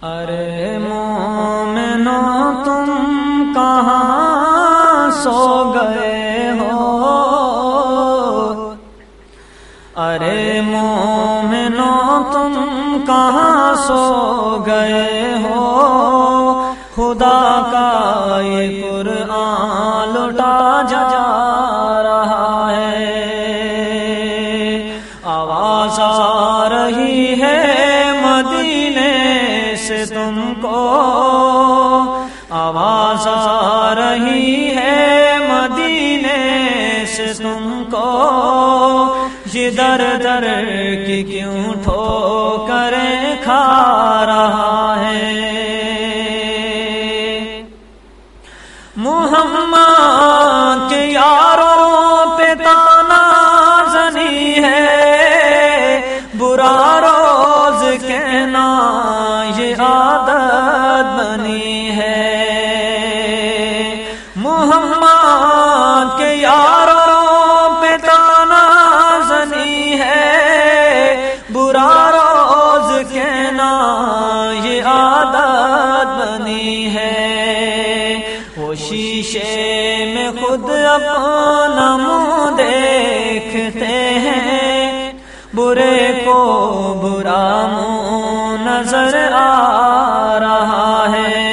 ارے مومنو تم کہاں سو گئے ہو، ارے مومنو تم کہاں سو گئے ہو، خدا کا یہ قرآن لٹا جا رہا ہے، آواز آ رہی ہے مدینے سے تم کو، آواز آ رہی ہے مدینے سے تم کو، یہ در در کی کیوں ٹھوکریں کھا رہا ہے۔ محمد کے یاروں پہ تانا زنی ہے، برا روز کہنا یہ عادت بنی ہے۔ محمد کے یاروں پہ تانا زنی ہے، برا روز کہنا یہ عادت بنی ہے۔ وہ شیشے میں خود اپنا منہ دیکھتے ہیں، برے کو برا منہ نظر آ رہا ہے۔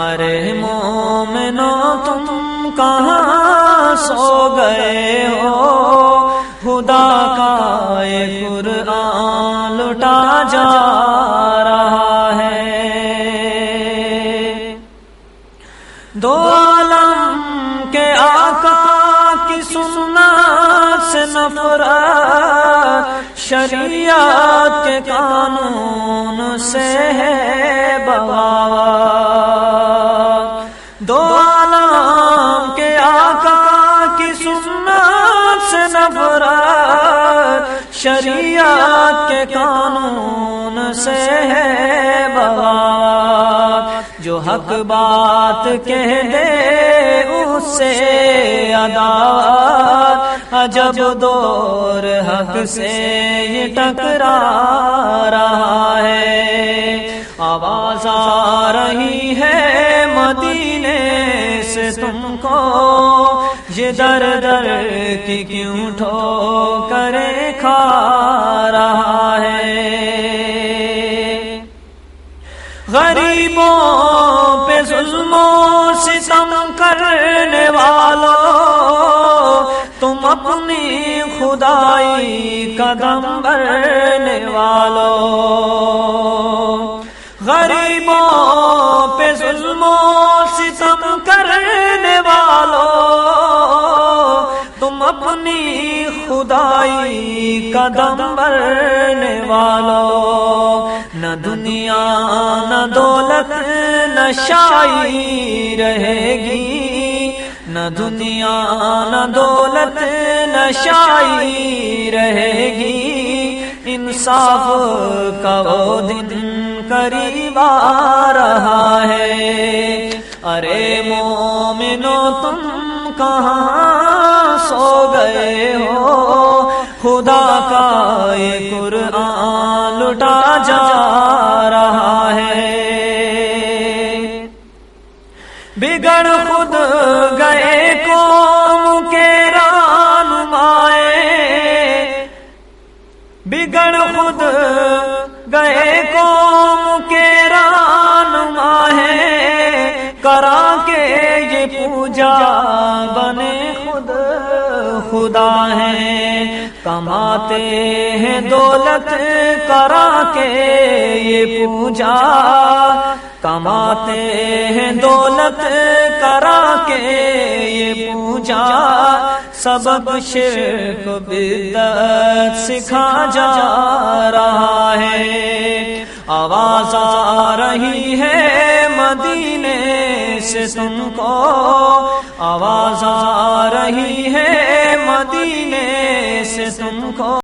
ارے مومنو تم کہاں سو گئے ہو، خدا کا یہ قرآن لٹا جا رہا ہے۔ دو عالم کے آقا کی سنت سے نفرت، شریعت کے قانون سے ہے بغاوت۔ دو عالم کے آقا کی سنت سے نفرت، شریعت کے قانون سے ہے بغاوت۔ جو حق بات کہہ دے اس سے عداوت، عجب دور حق سے یہ ٹکرا رہا ہے۔ آواز آ رہی ہے مدینے سے تم کو، یہ در در کی کیوں ٹھوکریں کھا رہا ہے۔ غریبوں پہ ظلم و ستم کرنے والوں، تم اپنی خدائی قدم بھرنے والوں۔ غریبوں پہ ظلم و ستم کرنے والوں، تم اپنی خدائی قدم بھرنے والوں۔ نہ دنیا نہ دولت نہ شائی رہے گی، نہ دنیا نہ دولت نہ شائی رہے گی، انصاف کا وہ دن قریب آ رہا ہے۔ ارے مومنو تم کہاں سو گئے ہو، خدا کا یہ قرآن لٹا جا رہا ہے۔ بگڑ خود گئے قوم کے رہنمائے، بگڑ خود گئے قوم کے رہنمائے، کرا کے یہ پوجا بنے خود خدا ہیں۔ کماتے ہیں دولت کرا کے یہ پوجا، کماتے ہیں دولت کرا کے یہ پوجا، سبق شرک بدعت سکھا جا رہا ہے۔ آواز آ رہی ہے مدینے سے تم کو، آواز آ رہی ہے مدینے سے تم کو۔